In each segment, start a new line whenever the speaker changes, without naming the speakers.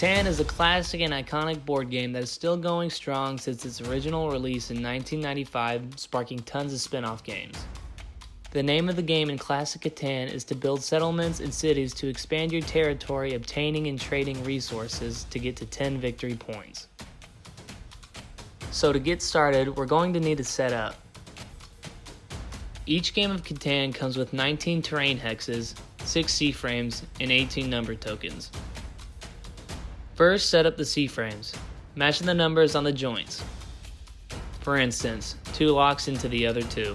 Catan is a classic and iconic board game that is still going strong since its original release in 1995, sparking tons of spin-off games. The name of the game in classic Catan is to build settlements and cities to expand your territory, obtaining and trading resources to get to 10 victory points. So to get started, we're going to need a setup. Each game of Catan comes with 19 terrain hexes, 6 C-frames, and 18 number tokens. First, set up the C-frames, matching the numbers on the joints. For instance, 2 locks into the other 2.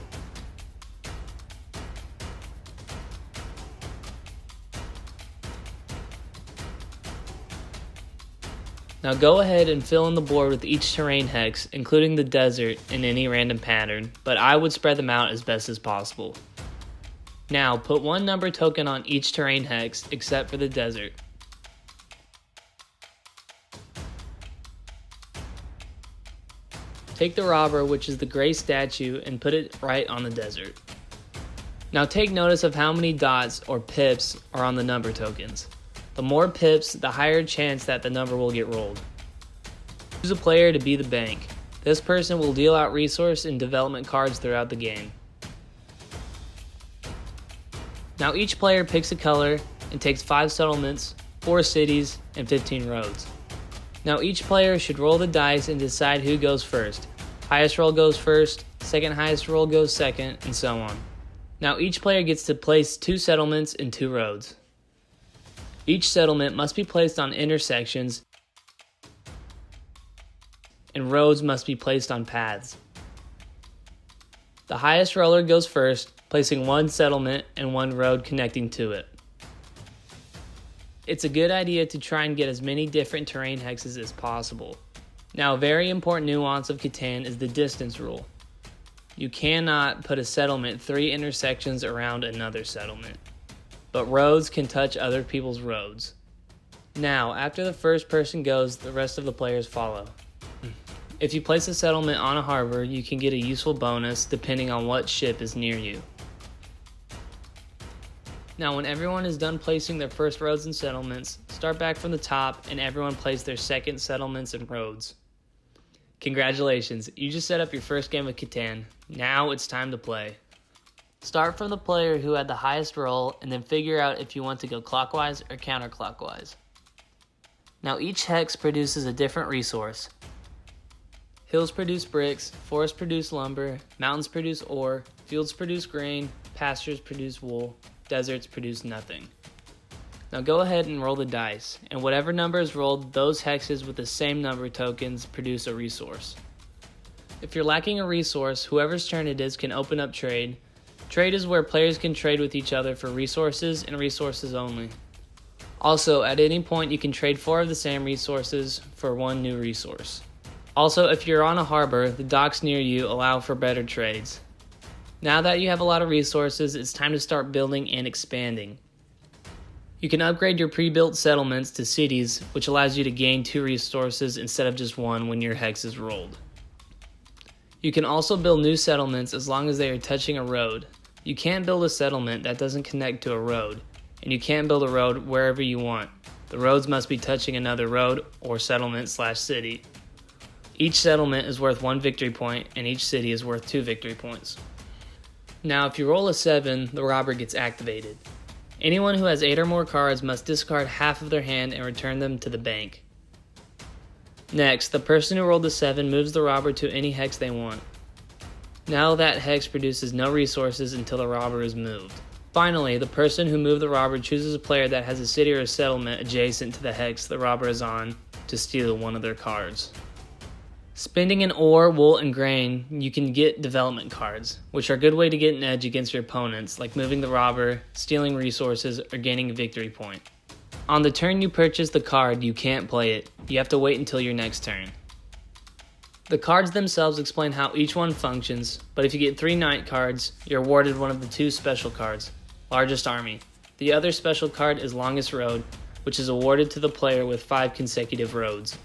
Now go ahead and fill in the board with each terrain hex, including the desert in any random pattern, but I would spread them out as best as possible. Now put 1 number token on each terrain hex except for the desert. Take the robber, which is the gray statue, and put it right on the desert. Now take notice of how many dots or pips are on the number tokens. The more pips, the higher chance that the number will get rolled. Choose a player to be the bank. This person will deal out resource and development cards throughout the game. Now each player picks a color and takes 5 settlements, 4 cities, and 15 roads. Now each player should roll the dice and decide who goes first. Highest roll goes first, second highest roll goes second, and so on. Now each player gets to place 2 settlements and 2 roads. Each settlement must be placed on intersections, and roads must be placed on paths. The highest roller goes first, placing 1 settlement and 1 road connecting to it. It's a good idea to try and get as many different terrain hexes as possible. Now, a very important nuance of Catan is the distance rule. You cannot put a settlement 3 intersections around another settlement, but roads can touch other people's roads. Now, after the first person goes, the rest of the players follow. If you place a settlement on a harbor, you can get a useful bonus depending on what ship is near you. Now when everyone is done placing their first roads and settlements, start back from the top and everyone place their second settlements and roads. Congratulations, you just set up your first game of Catan. Now it's time to play. Start from the player who had the highest roll and then figure out if you want to go clockwise or counterclockwise. Now each hex produces a different resource. Hills produce bricks, forests produce lumber, mountains produce ore, fields produce grain, pastures produce wool, deserts produce nothing. Now go ahead and roll the dice, and whatever number is rolled, those hexes with the same number tokens produce a resource. If you're lacking a resource, whoever's turn it is can open up trade. Trade is where players can trade with each other for resources and resources only. Also, at any point you can trade 4 of the same resources for 1 new resource. Also, if you're on a harbor, the docks near you allow for better trades. Now that you have a lot of resources, it's time to start building and expanding. You can upgrade your pre-built settlements to cities, which allows you to gain 2 resources instead of just 1 when your hex is rolled. You can also build new settlements as long as they are touching a road. You can't build a settlement that doesn't connect to a road, and you can't build a road wherever you want. The roads must be touching another road or settlement/city. Each settlement is worth 1 victory point, and each city is worth 2 victory points. Now, if you roll a 7, the robber gets activated. Anyone who has 8 or more cards must discard half of their hand and return them to the bank. Next, the person who rolled the 7 moves the robber to any hex they want. Now that hex produces no resources until the robber is moved. Finally, the person who moved the robber chooses a player that has a city or a settlement adjacent to the hex the robber is on to steal 1 of their cards. Spending an ore, wool, and grain, you can get development cards, which are a good way to get an edge against your opponents, like moving the robber, stealing resources, or gaining a victory point. On the turn you purchase the card, you can't play it. You have to wait until your next turn. The cards themselves explain how each one functions, but if you get 3 knight cards, you're awarded one of the 2 special cards, Largest Army. The other special card is Longest Road, which is awarded to the player with 5 consecutive roads.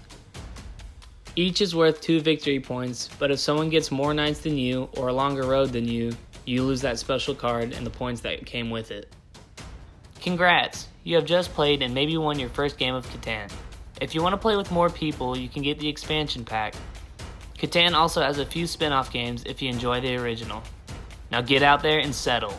Each is worth 2 victory points, but if someone gets more knights than you or a longer road than you lose that special card and the points that came with it. Congrats! You have just played and maybe won your first game of Catan. If you want to play with more people, you can get the expansion pack. Catan also has a few spin-off games if you enjoy the original. Now get out there and settle.